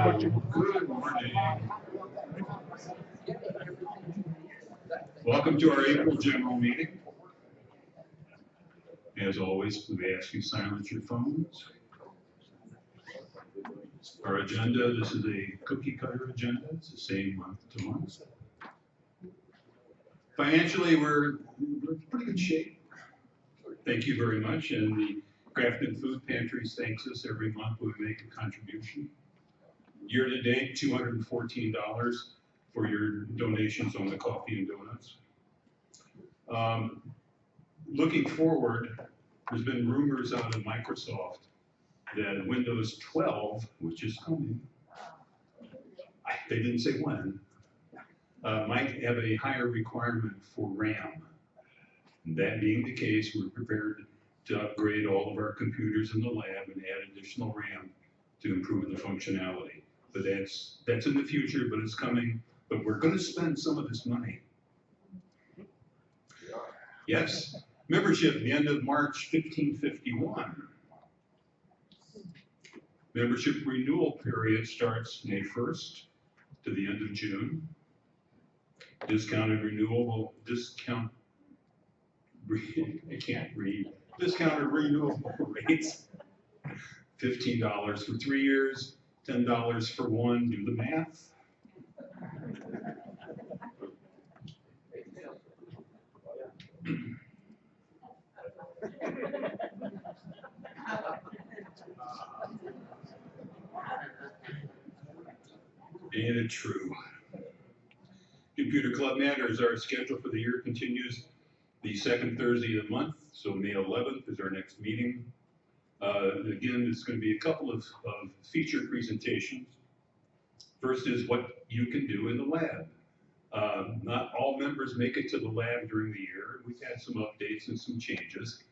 Good morning. Welcome to our April general meeting. As always, we ask you silence your phones. Our agenda, this is a cookie cutter agenda. It's the same month to month. Financially, we're in pretty good shape. Thank you very much. And the Crafted Food Pantries thanks us every month when we make a contribution. Year to date, $214 for your donations on the coffee and donuts. Looking forward, there's been rumors out of Microsoft that Windows 12, which is coming, they didn't say when, might have a higher requirement for RAM. That being the case, we're prepared to upgrade all of our computers in the lab and add additional RAM to improve the functionality. But that's in the future, but it's coming. But we're going to spend some of this money. Yes, membership, the end of March 1551. Membership renewal period starts May 1st to the end of June. Discounted renewable, I can't read. Discounted renewable rates, $15 for 3 years, $10 for 1, do the math. Ain't it true? Computer Club Matters, our schedule for the year continues the second Thursday of the month, so May 11th is our next meeting. Again, it's going to be a couple of feature presentations. First is what you can do in the lab. Not all members make it to the lab during the year. We've had some updates and some changes.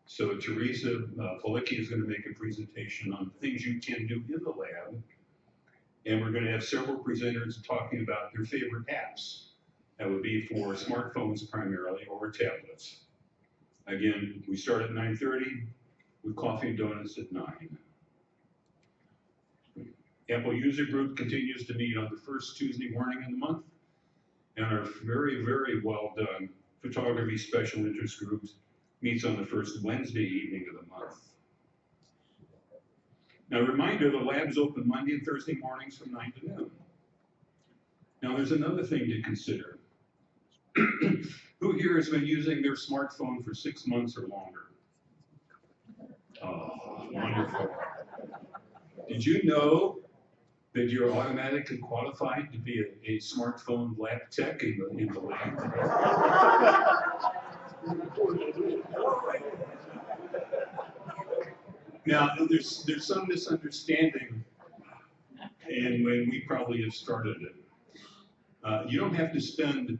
So Teresa Policki is going to make a presentation on things you can do in the lab. And we're going to have several presenters talking about their favorite apps. That would be for smartphones primarily or tablets. Again, we start at 9:30 with coffee and donuts at 9. Apple User Group continues to meet on the first Tuesday morning of the month. And our very, very well done photography special interest groups meets on the first Wednesday evening of the month. Now, a reminder, the lab is open Monday and Thursday mornings from 9 to noon. Now, there's another thing to consider. Who here has been using their smartphone for 6 months or longer? Oh, wonderful. Did you know that you're automatically qualified to be a smartphone lab tech in the lab? Now, there's some misunderstanding, and when we probably have started it. You don't have to spend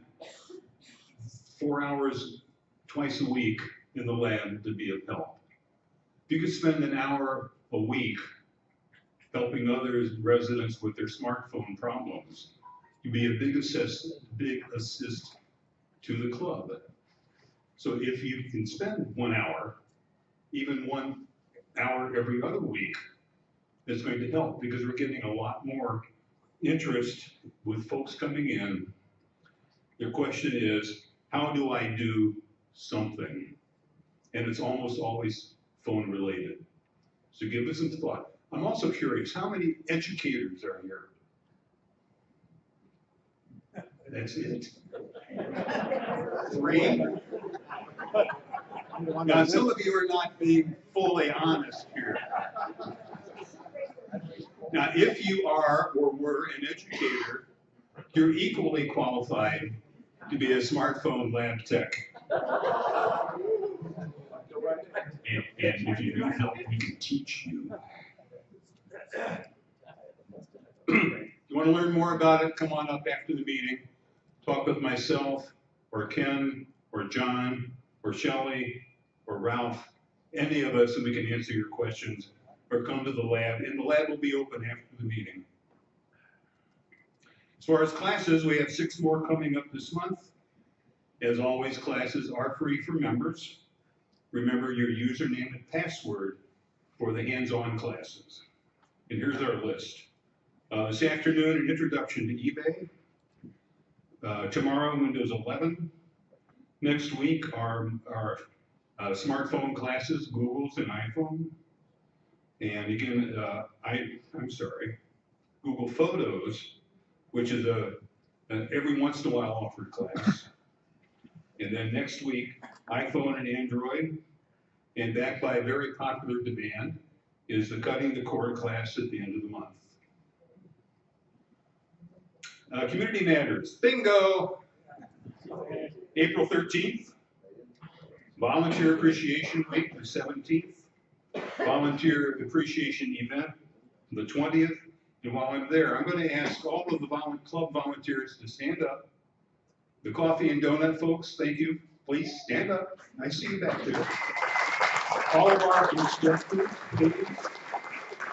4 hours twice a week in the lab to be of help. You could spend an hour a week helping other residents with their smartphone problems. You'd be a big assist to the club. So if you can spend 1 hour, even 1 hour every other week, it's going to help because we're getting a lot more interest with folks coming in. The question is, how do I do something? And it's almost always phone related. So give it some thought. I'm also curious, how many educators are here? That's it. 3? Now, some of you are not being fully honest here. Now, if you are or were an educator, you're equally qualified to be a smartphone lab tech. And if you need help, we can teach you. You want to learn more about it, come on up after the meeting. Talk with myself, or Ken, or John, or Shelley, or Ralph, any of us, and we can answer your questions, or come to the lab, and the lab will be open after the meeting. As far as classes, we have 6 more coming up this month. As always, classes are free for members. Remember your username and password for the hands-on classes. And here's our list. This afternoon, an introduction to eBay. Tomorrow, Windows 11. Next week, our smartphone classes, Google's and iPhone. And again, I'm sorry, Google Photos, which is an every once in a while offered class. And then next week, iPhone and Android. And backed by a very popular demand is the Cutting the Cord class at the end of the month. Community Matters, bingo! April 13th, Volunteer Appreciation Week, the 17th, Volunteer Appreciation Event, the 20th, and while I'm there, I'm going to ask all of the club volunteers to stand up. The coffee and donut folks, thank you. Please stand up. I see you back there. All of our instructors, please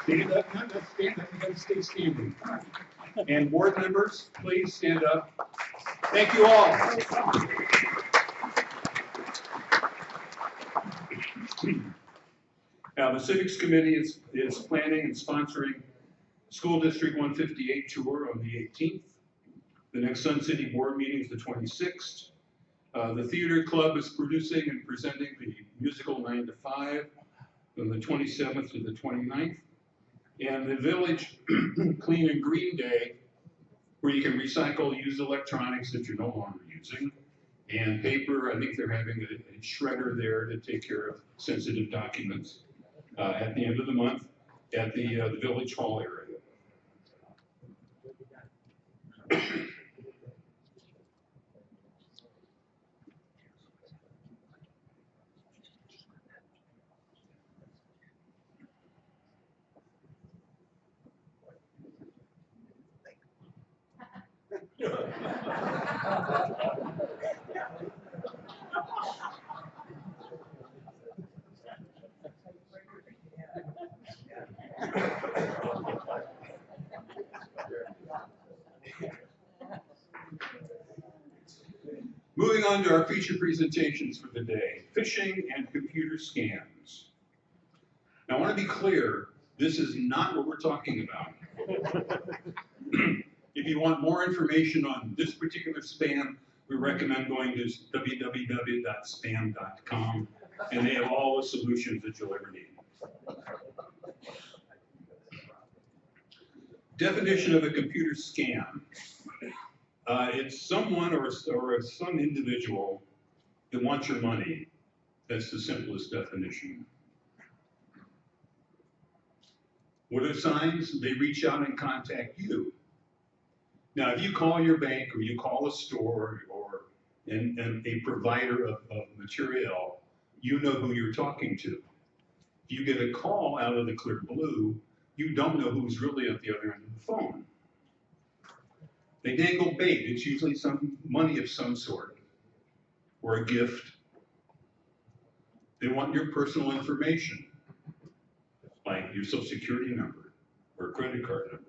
stand up. Not just stand up, you got to stay standing. And board members, please stand up. Thank you all. Now, the Civics Committee is planning and sponsoring School District 158 tour on the 18th. The next Sun City Board meeting is the 26th. The Theater Club is producing and presenting the musical 9 to 5 from the 27th to the 29th. And the Village Clean and Green Day, where you can recycle used electronics that you're no longer using. And paper, I think they're having a shredder there to take care of sensitive documents at the end of the month at the Village Hall area. Moving on to our feature presentations for the day, phishing and computer scams. Now I want to be clear, this is not what we're talking about. If you want more information on this particular spam, we recommend going to www.spam.com, and they have all the solutions that you'll ever need. Definition of a computer scam. It's someone or some individual that wants your money. That's the simplest definition. What are signs? They reach out and contact you. Now, if you call your bank or you call a store or a provider of material, you know who you're talking to. If you get a call out of the clear blue, you don't know who's really at the other end of the phone. They dangle bait. It's usually some money of some sort or a gift. They want your personal information, like your social security number or credit card number.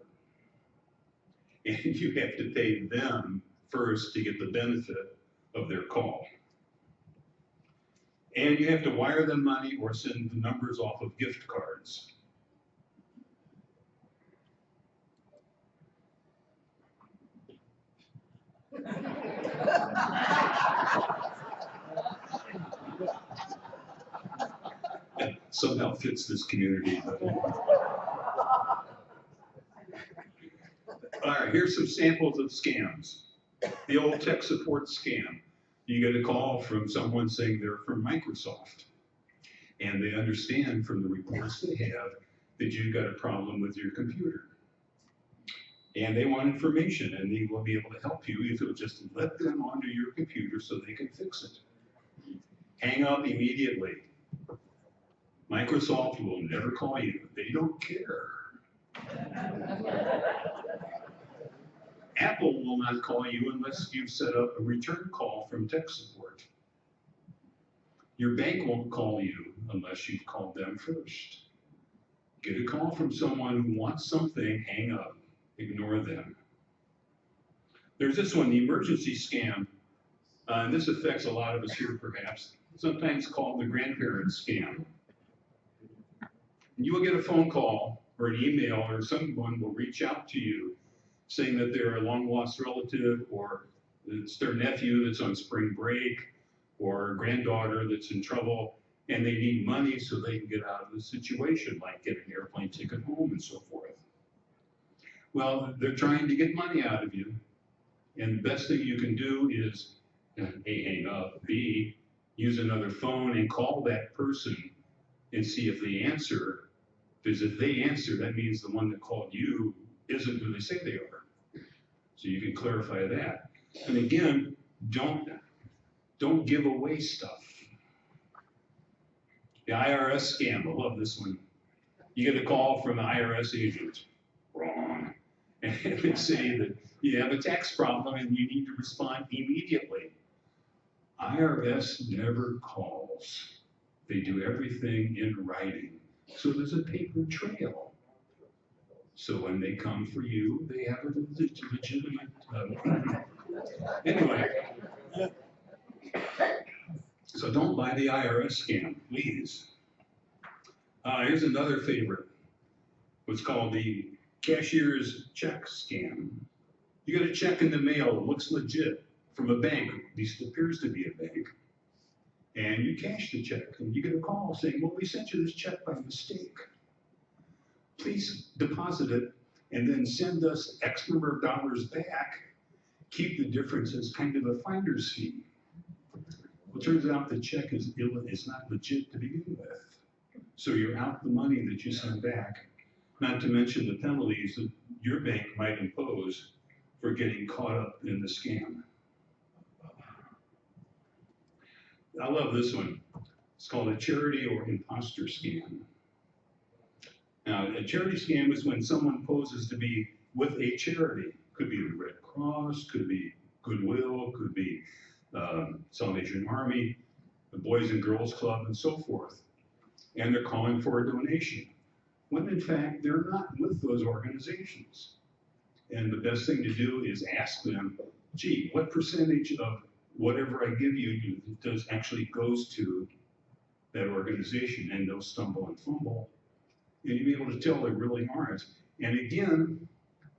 And you have to pay them first to get the benefit of their call. And you have to wire them money or send the numbers off of gift cards. That somehow fits this community. All right, here's some samples of scams. The old tech support scam. You get a call from someone saying they're from Microsoft, and they understand from the reports they have that you've got a problem with your computer. And they want information, and they will be able to help you if you'll just let them onto your computer so they can fix it. Hang up immediately. Microsoft will never call you. They don't care. Apple will not call you unless you've set up a return call from tech support. Your bank won't call you unless you've called them first. Get a call from someone who wants something, hang up, ignore them. There's this one, the emergency scam, and this affects a lot of us here perhaps, sometimes called the grandparent scam. You will get a phone call or an email, or someone will reach out to you saying that they're a long lost relative, or it's their nephew that's on spring break, or granddaughter that's in trouble, and they need money so they can get out of the situation, like get an airplane ticket home and so forth. Well, they're trying to get money out of you, and the best thing you can do is A, hang up, B, use another phone and call that person and see if they answer, because if they answer, that means the one that called you isn't who they say they are. So you can clarify that. And again, don't give away stuff. The IRS scam, I love this one. You get a call from the IRS agent. Wrong. And they say that you have a tax problem and you need to respond immediately. IRS never calls. They do everything in writing. So there's a paper trail. So when they come for you, they have a legitimate. Anyway. So don't buy the IRS scam, please. Here's another favorite. What's called the cashier's check scam. You get a check in the mail, it looks legit, from a bank, at least it appears to be a bank, and you cash the check, and you get a call saying, well, we sent you this check by mistake. Please deposit it, and then send us X number of dollars back. Keep the difference as kind of a finder's fee. Well, it turns out the check is not legit to begin with. So you're out the money that you send back, not to mention the penalties that your bank might impose for getting caught up in the scam. I love this one. It's called a charity or imposter scam. Now, a charity scam is when someone poses to be with a charity. Could be the Red Cross, could be Goodwill, could be Salvation Army, the Boys and Girls Club, and so forth. And they're calling for a donation, when in fact they're not with those organizations. And the best thing to do is ask them, gee, what percentage of whatever I give you does actually goes to that organization? And they'll stumble and fumble, and you'll be able to tell they really aren't. And again,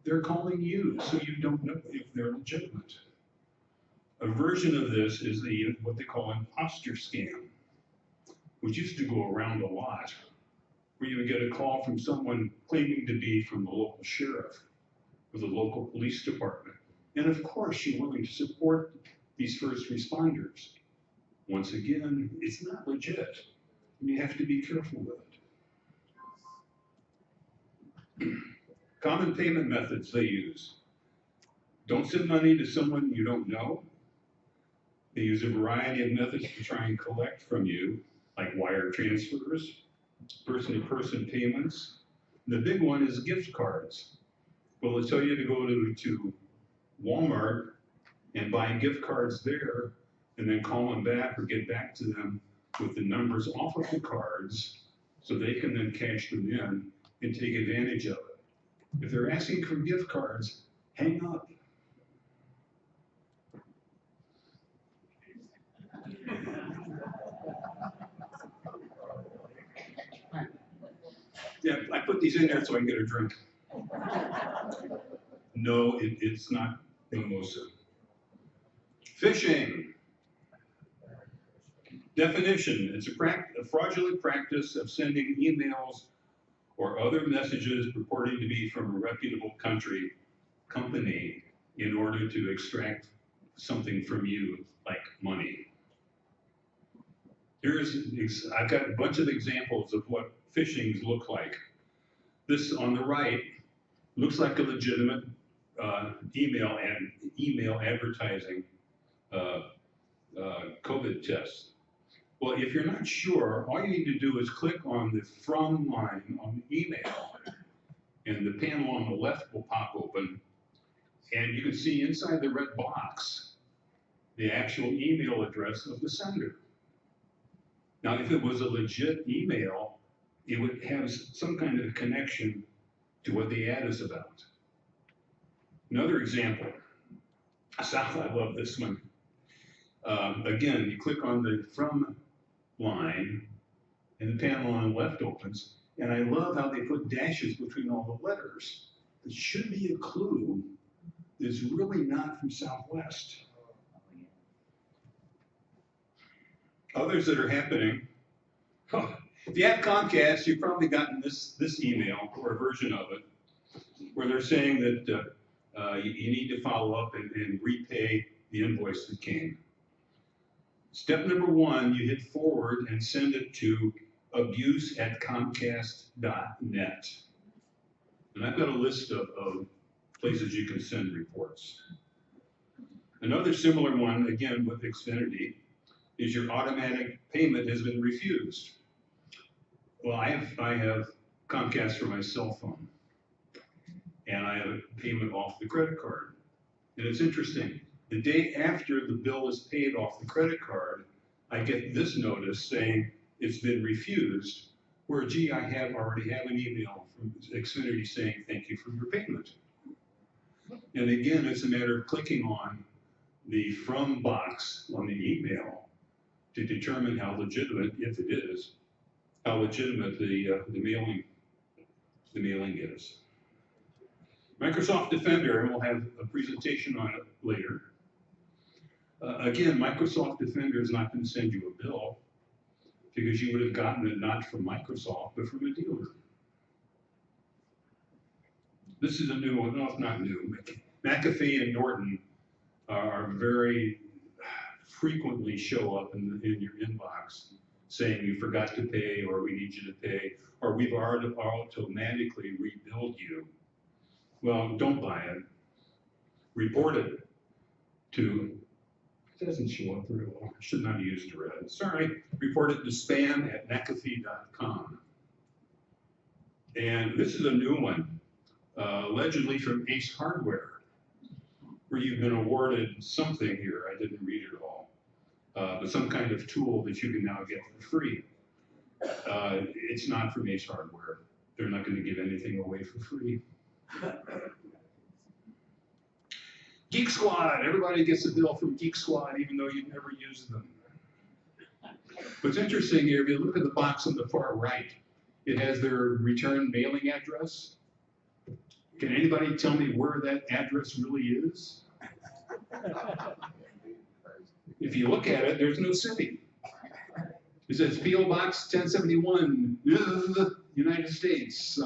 they're calling you, so you don't know if they're legitimate. A version of this is what they call imposter scam, which used to go around a lot, where you would get a call from someone claiming to be from the local sheriff or the local police department. And of course, you're willing to support these first responders. Once again, it's not legit, and you have to be careful with it. Common payment methods they use. Don't send money to someone you don't know. They use a variety of methods to try and collect from you, like wire transfers, person-to-person payments. The big one is gift cards. Well, they'll tell you to go to Walmart and buy gift cards there, and then call them back or get back to them with the numbers off of the cards so they can then cash them in and take advantage of it. If they're asking for gift cards, hang up. Yeah, I put these in there so I can get a drink. No, it's not mimosa. Phishing. Definition: it's a fraudulent practice of sending emails or other messages purporting to be from a reputable company in order to extract something from you, like money. I've got a bunch of examples of what phishings look like. This on the right looks like a legitimate email advertising COVID test. Well, if you're not sure, all you need to do is click on the from line on the email, and the panel on the left will pop open, and you can see inside the red box the actual email address of the sender. Now, if it was a legit email, it would have some kind of connection to what the ad is about. Another example, I love this one. Again, you click on the from line, and the panel on the left opens, And I love how they put dashes between all the letters. It should be a clue. It's really not from Southwest. Others that are happening. If you have Comcast, you've probably gotten this email or a version of it, where they're saying that you need to follow up and repay the invoice that came. Step number one, you hit forward and send it to abuse@comcast.net. And I've got a list of places you can send reports. Another similar one, again with Xfinity, is your automatic payment has been refused. Well, I have Comcast for my cell phone, and I have a payment off the credit card. And it's interesting, the day after the bill is paid off the credit card, I get this notice saying it's been refused, where, gee, I already have an email from Xfinity saying thank you for your payment. And again, it's a matter of clicking on the from box on the email to determine how legitimate, if it is, how legitimate the mailing is. Microsoft Defender, and we'll have a presentation on it later. Again, Microsoft Defender is not going to send you a bill because you would have gotten it not from Microsoft, but from a dealer. This is a new one. No, it's not new. McAfee and Norton are very frequently show up in your inbox saying you forgot to pay, or we need you to pay, or we've already automatically rebuild you. Well, don't buy it. Report it to, it doesn't show up very well. I should not have used red. Sorry. Report it to spam@mcafee.com. And this is a new one, allegedly from Ace Hardware, where you've been awarded something here. I didn't read it all. But some kind of tool that you can now get for free. It's not from Ace Hardware. They're not going to give anything away for free. Geek Squad, everybody gets a bill from Geek Squad even though you've never used them. What's interesting here, if you look at the box on the far right, it has their return mailing address. Can anybody tell me where that address really is? If you look at it, there's no city. It says P.O. Box 1071, United States.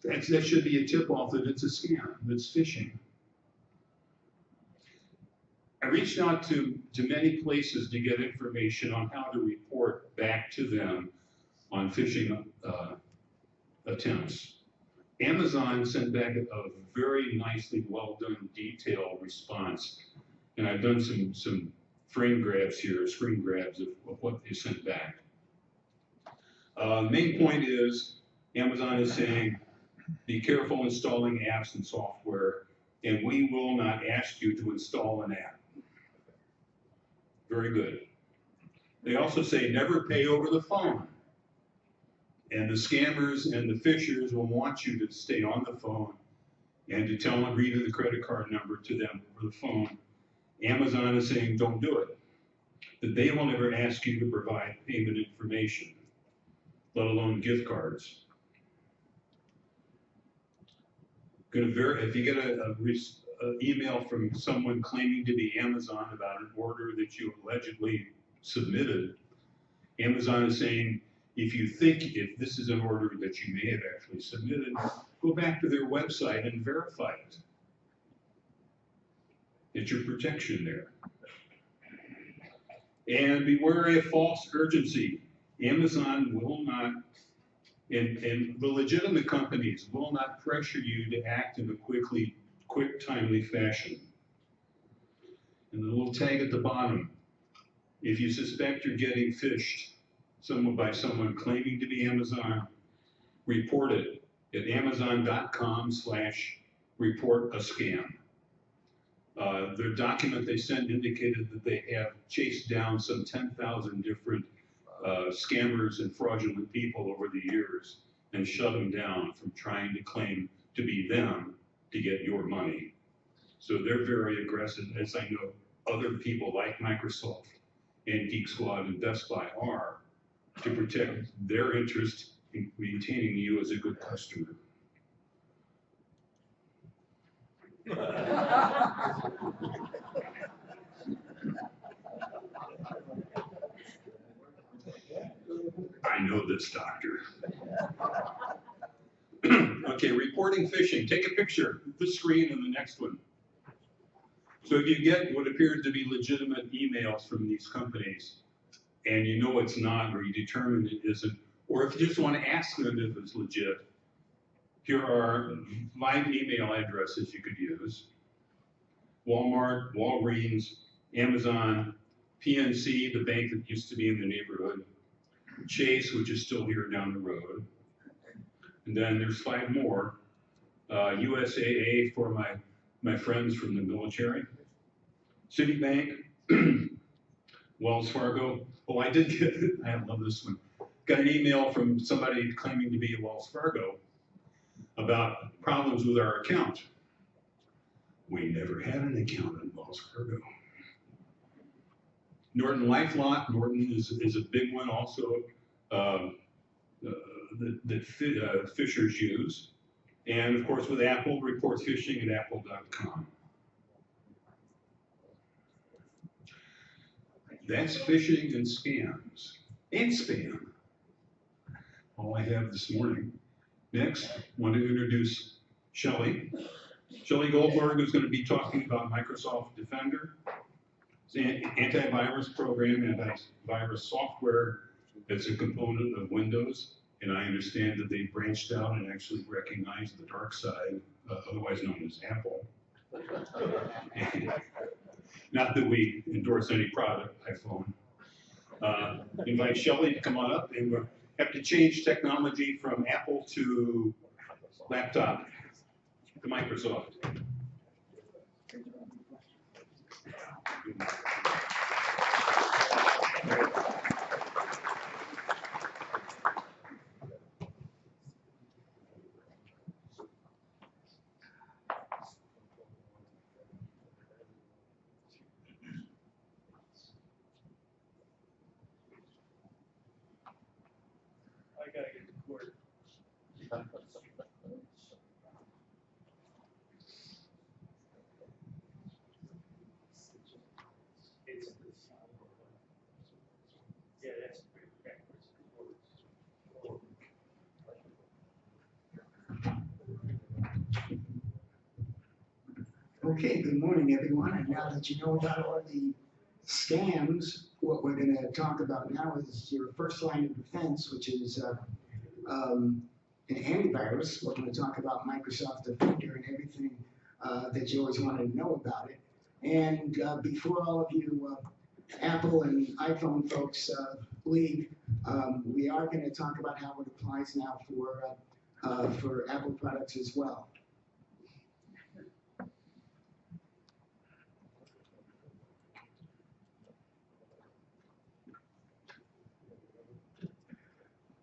That should be a tip-off that it's a scam, that's phishing. I reached out to many places to get information on how to report back to them on phishing attempts. Amazon sent back a very nicely well-done, detailed response. And I've done some frame grabs here, screen grabs of what they sent back. Main point is, Amazon is saying, be careful installing apps and software, and we will not ask you to install an app. Very good. They also say never pay over the phone. And the scammers and the phishers will want you to stay on the phone and to tell them, read the credit card number to them over the phone. Amazon is saying don't do it. That they will never ask you to provide payment information, let alone gift cards. If you get an email from someone claiming to be Amazon about an order that you allegedly submitted, Amazon is saying, if this is an order that you may have actually submitted, go back to their website and verify it. It's your protection there. And beware of false urgency. Amazon will not, and the legitimate companies will not pressure you to act in a quick, timely fashion. And the little tag at the bottom, if you suspect you're getting phished by someone claiming to be Amazon, report it at amazon.com/report-a-scam. Their document they sent indicated that they have chased down some 10,000 different scammers and fraudulent people over the years and shut them down from trying to claim to be them to get your money. So they're very aggressive, as I know other people like Microsoft and Geek Squad and Best Buy are, to protect their interest maintaining you as a good customer. I know this, doctor. Okay, reporting phishing. Take a picture of this screen and the next one. So if you get what appears to be legitimate emails from these companies, and you know it's not, or you determine it isn't, or if you just want to ask them if it's legit, here are 5 email addresses you could use: Walmart, Walgreens, Amazon, PNC, the bank that used to be in the neighborhood, Chase, which is still here down the road, and then there's 5 more. USAA for my friends from the military, Citibank, Wells Fargo. Oh, I did get, I love this one. Got an email from somebody claiming to be Wells Fargo about problems with our account. We never had an account in Wells Fargo. Norton LifeLock. Norton is a big one also that phishers use. And of course with Apple, report phishing at apple.com. That's phishing and scams and spam. All I have this morning. Next, I want to introduce Shelley. Shelley Goldberg is going to be talking about Microsoft Defender. It's an antivirus program, antivirus software that's a component of Windows. And I understand that they branched out and actually recognized the dark side, otherwise known as Apple. Not that we endorse any product, iPhone. Invite Shelley to come on up, and we'll have to change technology from Apple to laptop to Microsoft. I gotta get to court. Yeah, that's Okay, good morning, everyone. And now that you know about all the scams, what we're going to talk about now is your first line of defense, which is an antivirus. We're going to talk about Microsoft Defender and everything that you always wanted to know about it. And before all of you Apple and iPhone folks leave, we are going to talk about how it applies now for Apple products as well.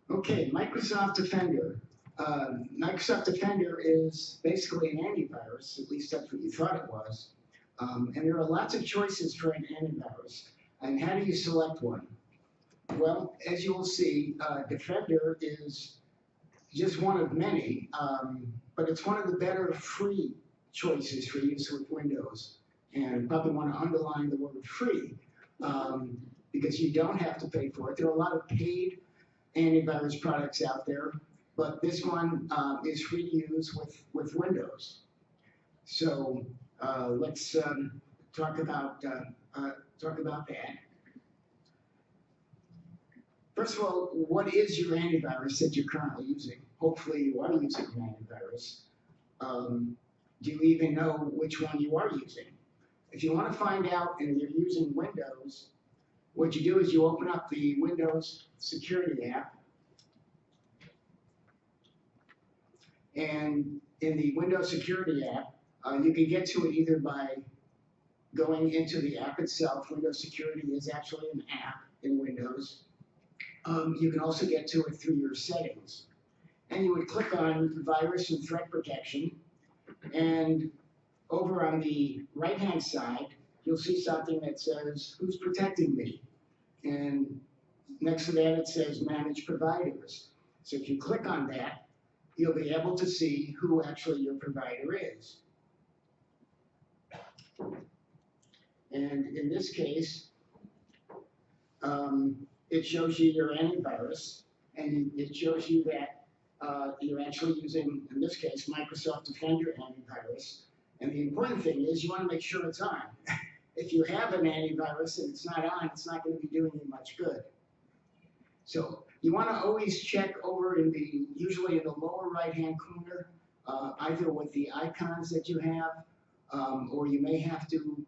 Okay, Microsoft Defender. Microsoft Defender is basically an antivirus, at least that's what you thought it was. And there are lots of choices for an antivirus. And how do you select one? Well, as you will see, Defender is just one of many, but it's one of the better free choices for use with Windows. And you probably want to underline the word free, because you don't have to pay for it. There are a lot of paid antivirus products out there, but this one is free to use with Windows. So let's talk about that. First of all, what is your antivirus that you're currently using? Hopefully you are using an antivirus. Do you even know which one you are using? If you want to find out and you're using Windows, what you do is you open up the Windows Security app, and in the Windows Security app, you can get to it either by going into the app itself. Windows Security is actually an app in Windows. You can also get to it through your settings. And you would click on Virus and Threat Protection, and over on the right-hand side, you'll see something that says, who's protecting me? And next to that, it says Manage Providers. So if you click on that, you'll be able to see who actually your provider is. And in this case, it shows you your antivirus, and it shows you that you're actually using, in this case, Microsoft Defender antivirus. And the important thing is you want to make sure it's on. If you have an antivirus and it's not on, it's not going to be doing you much good. So you want to always check over usually in the lower right-hand corner, either with the icons that you have, or you may have to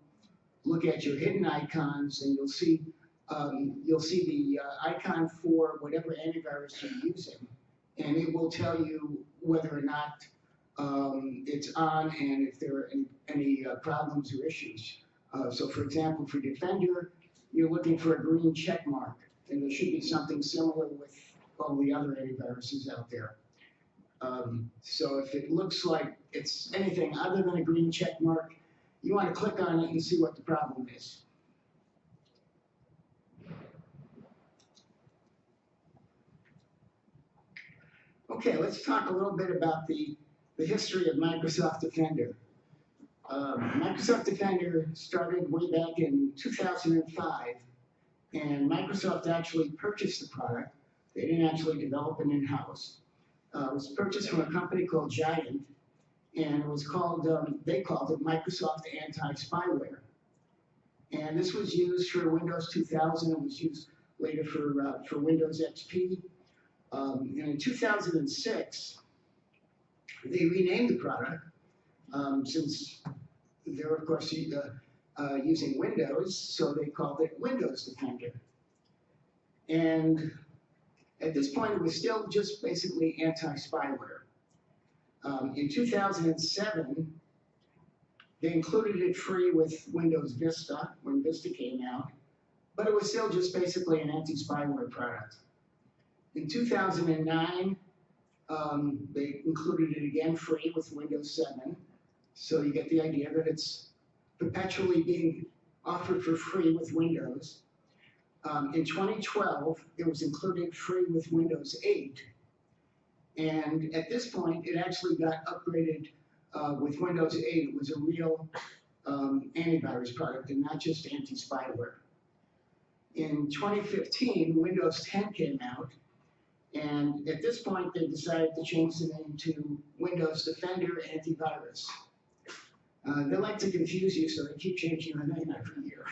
look at your hidden icons, and you'll see the icon for whatever antivirus you're using, and it will tell you whether or not it's on and if there are any problems or issues. So for example, for Defender, you're looking for a green check mark, and there should be something similar with all the other antiviruses out there. So if it looks like it's anything other than a green check mark, you want to click on it and see what the problem is. Okay, let's talk a little bit about the history of Microsoft Defender. Microsoft Defender started way back in 2005, and Microsoft actually purchased the product. They didn't actually develop it in-house. It was purchased from a company called Giant, and it was called, they called it Microsoft Anti-Spyware. And this was used for Windows 2000. It was used later for Windows XP. And in 2006, they renamed the product since they're, of course, using Windows, so they called it Windows Defender. And at this point, it was still just basically anti-spyware. In 2007, they included it free with Windows Vista when Vista came out, but it was still just basically an anti-spyware product. In 2009, they included it again free with Windows 7, so you get the idea that it's perpetually being offered for free with Windows. In 2012, it was included free with Windows 8, and at this point, it actually got upgraded with Windows 8. It was a real antivirus product and not just anti-spyware. In 2015, Windows 10 came out, and at this point, they decided to change the name to Windows Defender Antivirus. They like to confuse you, so they keep changing the name every year.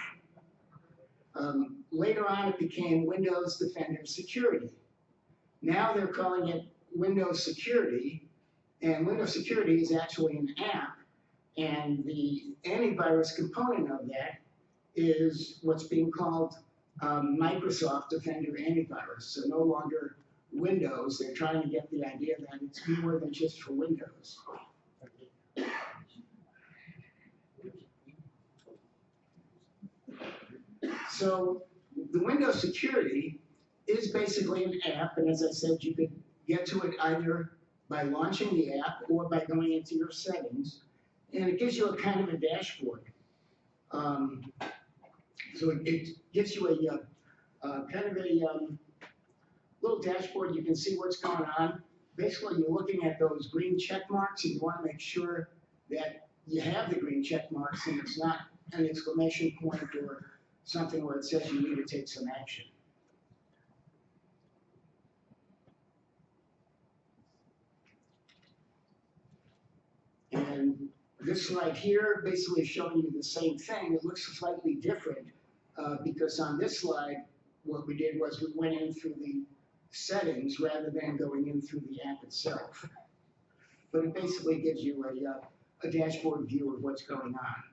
Later on, it became Windows Defender Security. Now they're calling it Windows Security, and Windows Security is actually an app, and the antivirus component of that is what's being called Microsoft Defender Antivirus. So no longer Windows. They're trying to get the idea that it's more than just for Windows. So the Windows Security is basically an app, and as I said, you could get to it either by launching the app or by going into your settings, and it gives you a kind of a dashboard. So it gives you a kind of a little dashboard. You can see what's going on. Basically, you're looking at those green check marks, and you want to make sure that you have the green check marks and it's not an exclamation point or something where it says you need to take some action. And this slide here basically is showing you the same thing. It looks slightly different because on this slide, what we did was we went in through the settings rather than going in through the app itself. But it basically gives you a dashboard view of what's going on.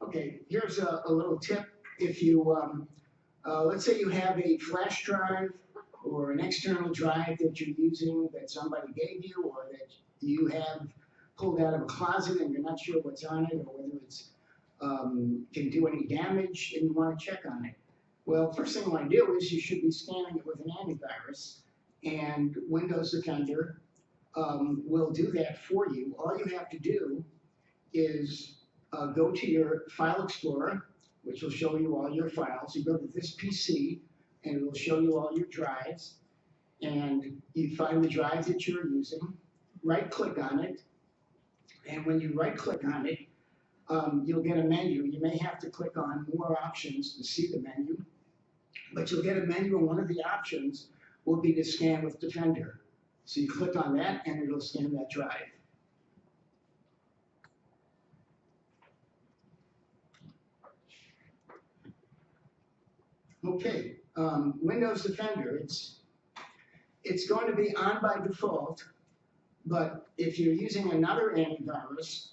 Okay, here's a little tip. If you, let's say you have a flash drive or an external drive that you're using that somebody gave you or that you have pulled out of a closet and you're not sure what's on it or whether it's can do any damage and you want to check on it. Well, first thing you want to do is you should be scanning it with an antivirus, and Windows Defender will do that for you. All you have to do is go to your File Explorer which will show you all your files. You go to this PC, and it will show you all your drives. And you find the drive that you're using, right-click on it, and when you right-click on it, you'll get a menu. You may have to click on more options to see the menu, but you'll get a menu, and one of the options will be to scan with Defender. So you click on that, and it'll scan that drive. Okay, Windows Defender, it's going to be on by default, but if you're using another antivirus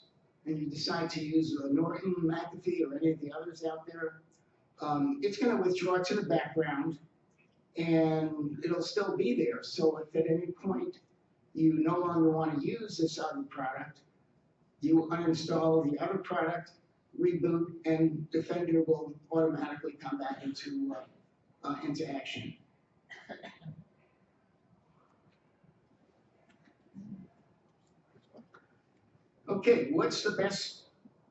and you decide to use Norton, McAfee, or any of the others out there, it's going to withdraw to the background and it'll still be there. So if at any point you no longer want to use this other product, you uninstall the other product, reboot, and Defender will automatically come back into action. Okay, what's the best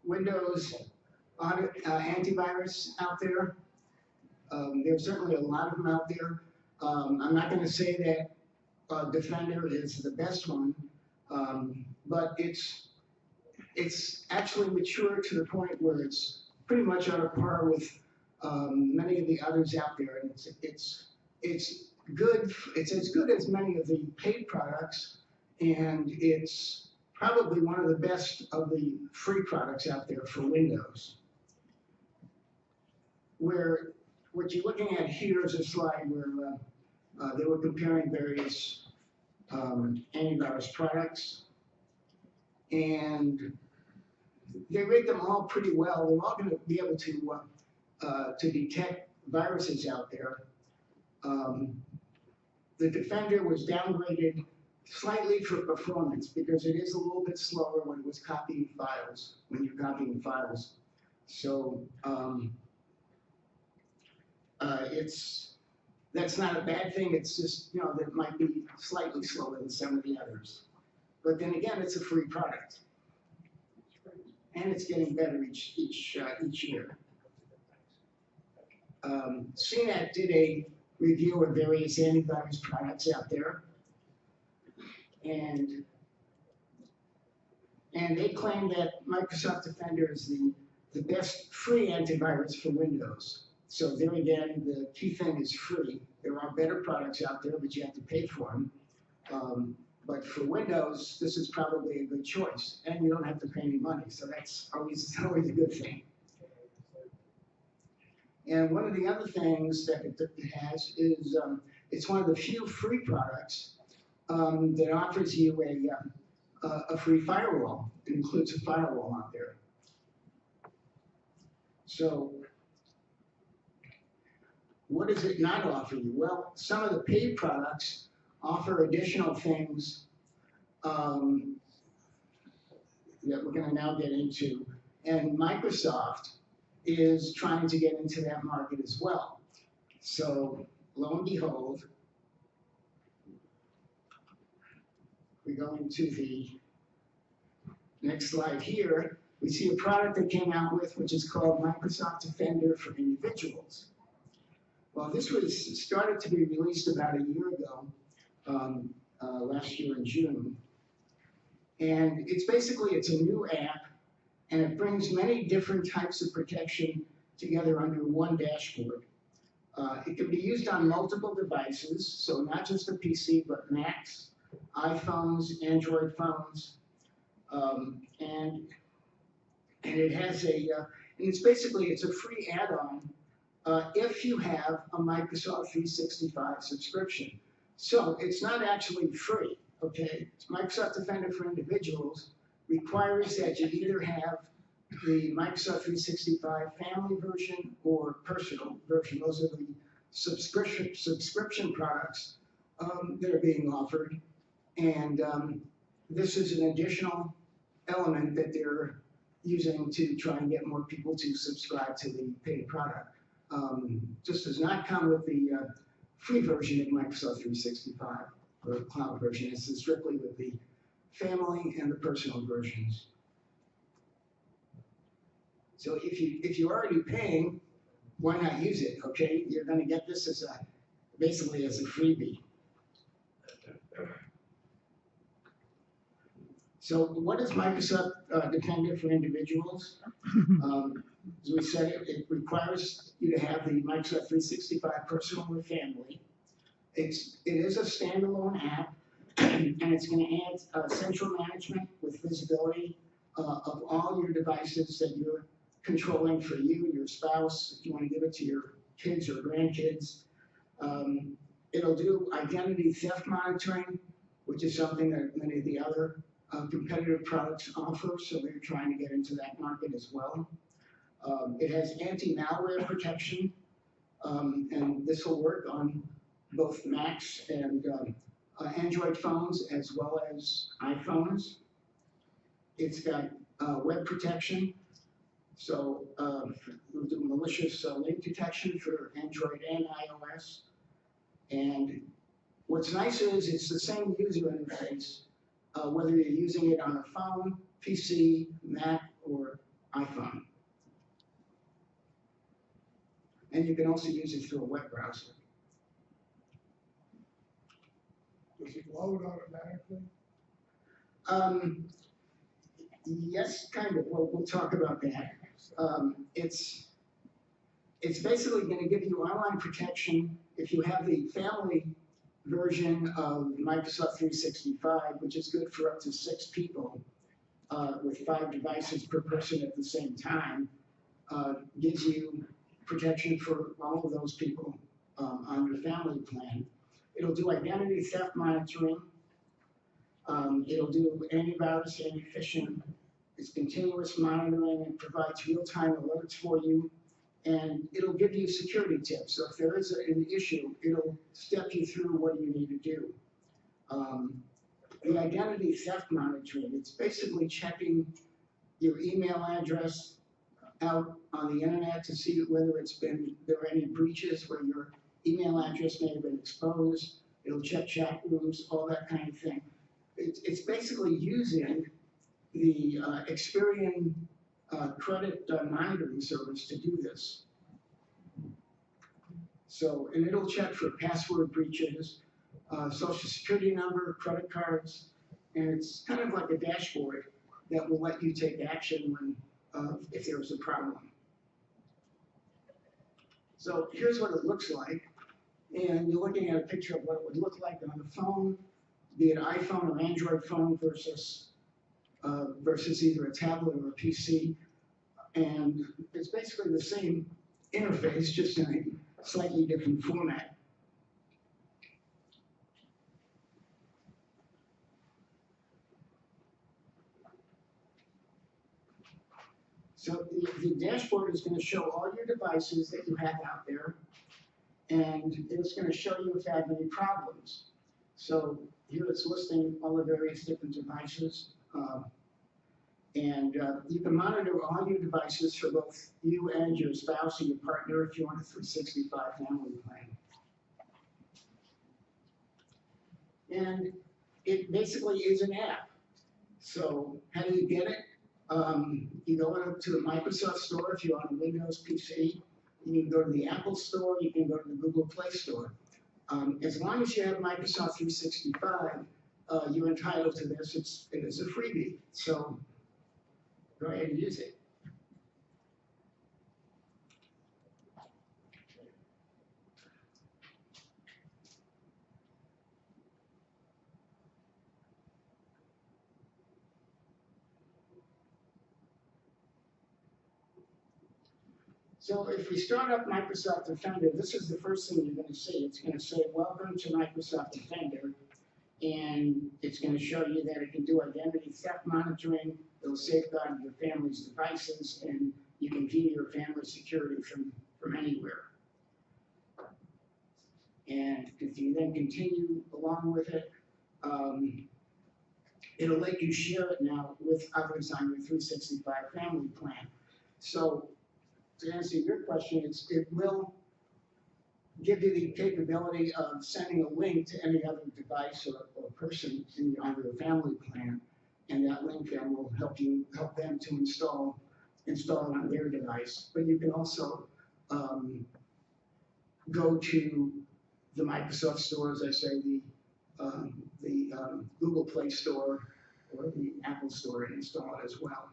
Windows antivirus out there? There's certainly a lot of them out there. I'm not going to say that Defender is the best one, but it's actually mature to the point where it's pretty much on a par with many of the others out there, and it's good. It's as good as many of the paid products, and it's probably one of the best of the free products out there for Windows. Where what you're looking at here is a slide where they were comparing various antivirus products, and they rate them all pretty well. They're all going to be able to detect viruses out there. The Defender was downgraded slightly for performance because it is a little bit slower when it was copying files, when you're copying files. So that's not a bad thing. It's just, you know, that might be slightly slower than some of the others. But then again, it's a free product. And it's getting better each year. CNET did a review of various antivirus products out there, and they claim that Microsoft Defender is the best free antivirus for Windows. So there again, the key thing is free. There are better products out there, but you have to pay for them. But for Windows, this is probably a good choice, and you don't have to pay any money, so that's always a good thing. And one of the other things that it has is it's one of the few free products that offers you a free firewall. It includes a firewall out there. So what does it not offer you? Well, some of the paid products offer additional things that we're going to now get into. And Microsoft is trying to get into that market as well. So lo and behold, we go into the next slide here. We see a product that came out with, which is called Microsoft Defender for Individuals. Well, this was started to be released about a year ago, last year in June. And it's a new app, and it brings many different types of protection together under one dashboard. It can be used on multiple devices, so not just a PC, but Macs, iPhones, Android phones, and it has and it's a free add-on if you have a Microsoft 365 subscription. So it's not actually free, okay? Microsoft Defender for Individuals requires that you either have the Microsoft 365 family version or personal version. Those are the subscription products that are being offered. And this is an additional element that they're using to try and get more people to subscribe to the paid product. Just does not come with the free version of Microsoft 365 or the cloud version. It's strictly with the family and the personal versions. So if you're already paying, why not use it, okay? You're gonna get this as basically as a freebie. So what is Microsoft Defender for individuals? As we said, it requires you to have the Microsoft 365 personal or family. It is a standalone app, and it's going to add central management with visibility of all your devices that you're controlling for you, your spouse, if you want to give it to your kids or grandkids. It'll do identity theft monitoring, which is something that many of the other competitive products offer, so we're trying to get into that market as well. It has anti-malware protection, and this will work on both Macs and Android phones as well as iPhones. It's got web protection, so we'll do malicious link detection for Android and iOS. And what's nice is it's the same user interface, whether you're using it on a phone, PC, Mac, or iPhone. And you can also use it through a web browser. Does it load automatically? Yes, kind of. We'll talk about that. It's basically going to give you online protection if you have the family version of Microsoft 365, which is good for up to 6 people with 5 devices per person at the same time. Gives you protection for all of those people on your family plan. It'll do identity theft monitoring. It'll do antivirus, anti-phishing. It's continuous monitoring and provides real-time alerts for you. And it'll give you security tips. So if there is an issue, it'll step you through what you need to do. The identity theft monitoring, it's basically checking your email address out on the internet to see whether there are any breaches where your email address may have been exposed. It'll check chat rooms, all that kind of thing. It's basically using the Experian credit monitoring service to do this. So, and it'll check for password breaches, social security number, credit cards, and it's kind of like a dashboard that will let you take action when if there's a problem. So here's what it looks like. And you're looking at a picture of what it would look like on the phone, be it iPhone or Android phone versus either a tablet or a PC. And it's basically the same interface, just in a slightly different format. So the dashboard is going to show all your devices that you have out there, and it's going to show you if you have any problems. So here it's listing all the various different devices, and you can monitor all your devices for both you and your spouse or your partner if you want a 365 family plan. And it basically is an app. So how do you get it? You go to the Microsoft Store if you're on a Windows PC. You can go to the Apple Store. You can go to the Google Play Store. As long as you have Microsoft 365, you're entitled to this. It is a freebie. So go ahead and use it. So if we start up Microsoft Defender, this is the first thing you're going to see. It's going to say, welcome to Microsoft Defender. And it's going to show you that it can do identity theft monitoring. It'll safeguard your family's devices, and you can view your family's security from anywhere. And if you then continue along with it, it'll let you share it now with others on your 365 family plan. So to answer your question, it will give you the capability of sending a link to any other device or person on your family plan, and that link then will help them to install install it on their device. But you can also go to the Microsoft Store, as I say, the Google Play Store or the Apple Store and install it as well.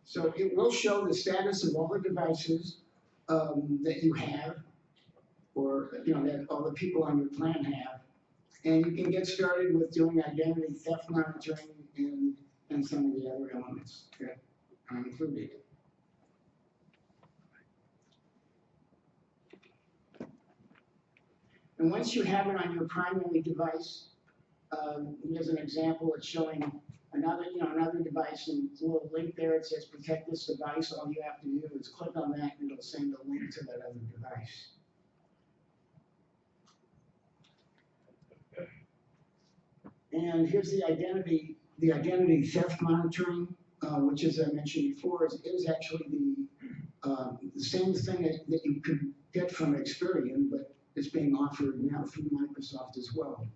So it will show the status of all the devices that you have, or that all the people on your plan have, and you can get started with doing identity theft monitoring and some of the other elements that are included. And once you have it on your primary device, here's an example. It's showing another device, and a little link there. It says protect this device. All you have to do is click on that, and it'll send a link to that other device. And here's the identity theft monitoring, which, as I mentioned before, is actually the same thing that you could get from Experian, but it's being offered now through Microsoft as well.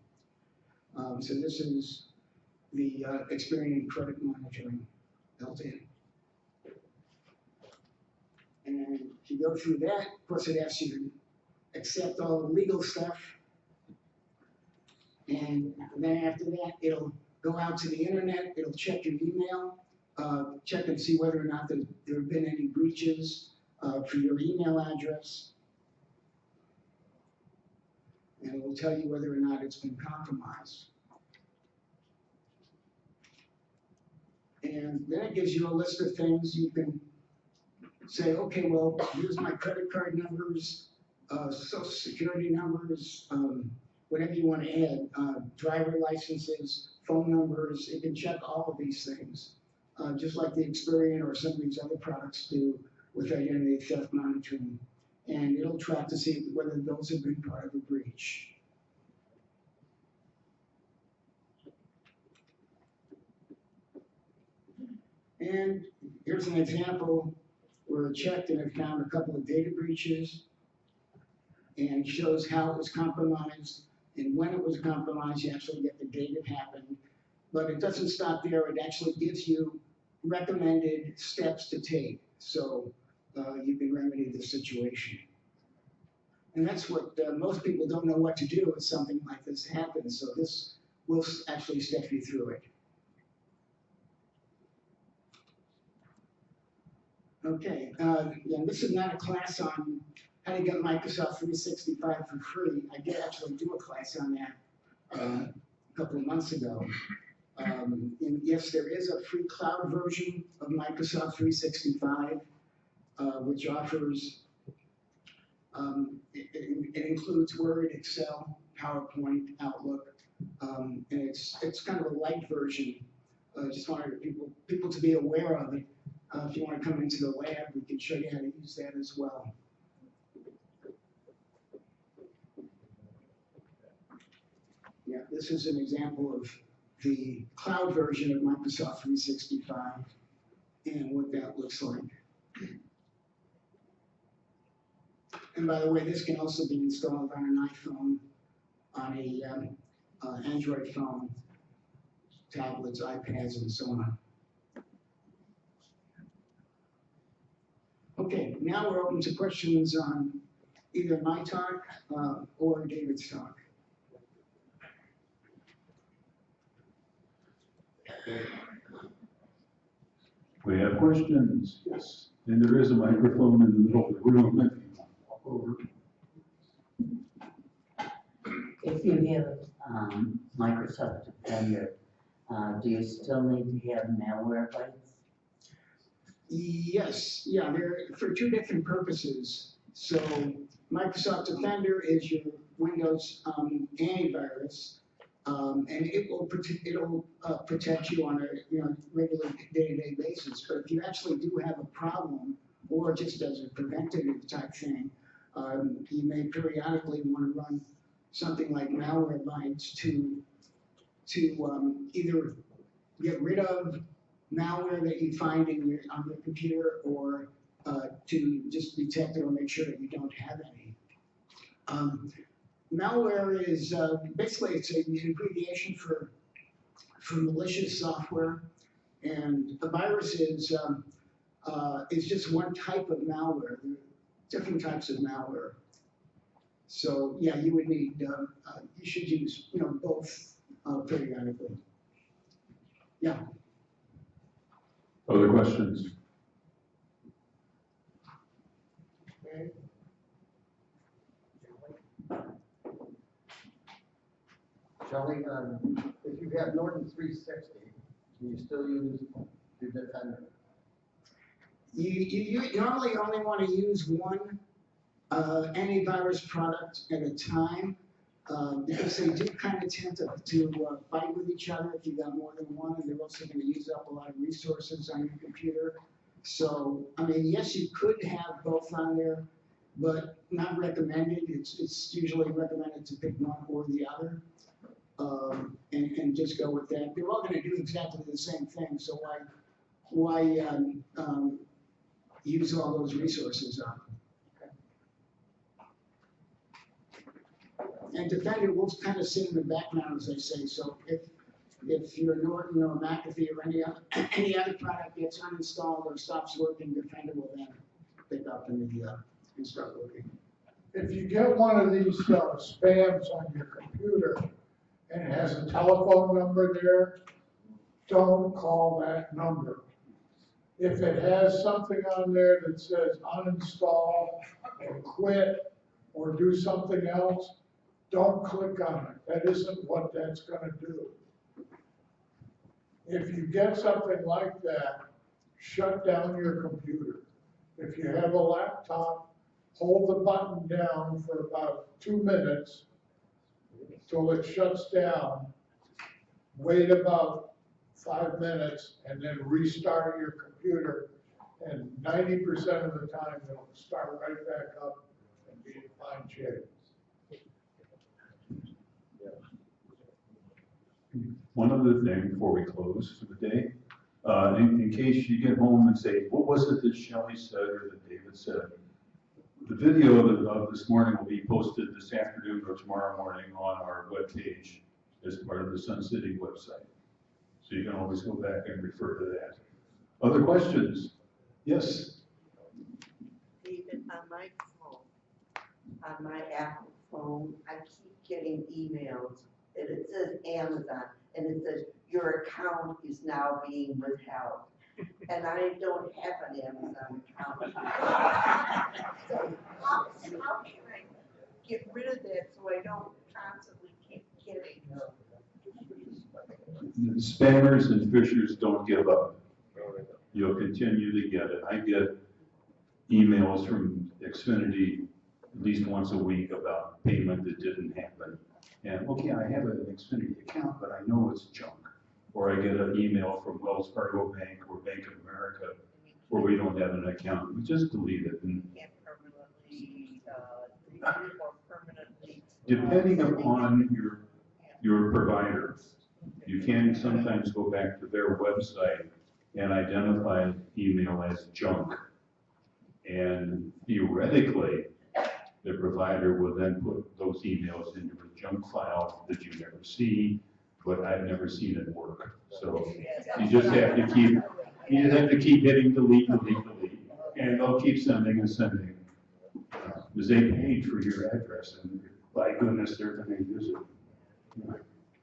So this is the Experian credit monitoring built in. And if you go through that, of course it asks you to accept all the legal stuff. And then after that, it'll go out to the internet, it'll check your email, check and see whether or not there have been any breaches for your email address. And it will tell you whether or not it's been compromised. And then it gives you a list of things you can say, okay, well, here's my credit card numbers, social security numbers, whatever you want to add, driver licenses, phone numbers. It can check all of these things, just like the Experian or some of these other products do with identity theft monitoring. And it'll track to see whether those have been part of a breach. And here's an example where it checked and it found a couple of data breaches and shows how it was compromised and when it was compromised. You actually get the date it happened. But it doesn't stop there. It actually gives you recommended steps to take so you can remedy the situation. And that's what most people don't know what to do if something like this happens. So this will actually step you through it. Okay, and this is not a class on how to get Microsoft 365 for free. I did actually do a class on that a couple of months ago. And yes, there is a free cloud version of Microsoft 365, which offers, it includes Word, Excel, PowerPoint, Outlook, and it's kind of a light version. I just wanted people to be aware of it. If you want to come into the lab, we can show you how to use that as well. Yeah, this is an example of the cloud version of Microsoft 365 and what that looks like. And by the way, this can also be installed on an iPhone, on a Android phone, tablets, iPads, and so on. Okay, now we're open to questions on either my talk or David's talk. We have questions, yes. And there is a microphone in the middle of the room if you want to walk over. If you have Microsoft Defender, do you still need to have malware bites? Yes, yeah, they're for two different purposes. So Microsoft Defender is your Windows antivirus, and it'll protect you on a regular day-to-day basis. But if you actually do have a problem, or just as a preventative type thing, you may periodically want to run something like malware bites to either get rid of malware that you find on your computer, or to just detect it or make sure that you don't have any. malware is, basically it's an abbreviation for malicious software. And a virus is just one type of malware. There are different types of malware. So yeah, you would need, you should use, both periodically. Yeah. Other questions? Okay. Shelley, if you have Norton 360, can you still use your Defender? You normally only want to use one antivirus product at a time, because they do kind of tend to fight with each other if you got more than one, and they're also going to use up a lot of resources on your computer. So, I mean, yes, you could have both on there, but not recommended. It's usually recommended to pick one or the other, and just go with that. They're all going to do exactly the same thing, so why use all those resources up? And Defender will kind of sit in the background, as I say. So if your Norton or McAfee or any other product gets uninstalled or stops working, Defender will then pick up and start working. If you get one of these spams on your computer and it has a telephone number there, don't call that number. If it has something on there that says uninstall or quit or do something else, don't click on it. That isn't what that's gonna do. If you get something like that, shut down your computer. If you have a laptop, hold the button down for about 2 minutes till it shuts down. Wait about 5 minutes and then restart your computer. And 90% of the time, it'll start right back up and be in fine shape. One other thing before we close for the day, in case you get home and say, what was it that Shelley said or that David said? The video of this morning will be posted this afternoon or tomorrow morning on our webpage as part of the Sun City website. So you can always go back and refer to that. Other questions? Yes? David, on my phone, on my Apple phone, I keep getting emails, and it says Amazon, and it says, your account is now being withheld. And I don't have an Amazon account. So how can I get rid of that so I don't constantly keep getting Spammers and phishers don't give up. You'll continue to get it. I get emails from Xfinity at least once a week about payment that didn't happen. And okay, I have an Xfinity account, but I know it's junk. Or I get an email from Wells Fargo Bank or Bank of America where we don't have an account. We just delete it. And can't permanently, delete or permanently. depending upon your provider, you can sometimes go back to their website and identify email as junk. And theoretically, the provider will then put those emails into a junk file that you never see, but I've never seen it work. So you just have to keep, hitting delete, and they'll keep sending and sending. Because they paid for your address, and by goodness, they're going to use it.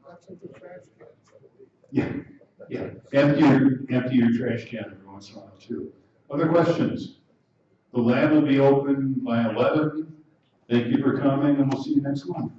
That's what the trash can. Yeah. Empty your trash can every once in a while too. Other questions? The lab will be open by 11. Thank you for coming, and we'll see you next month.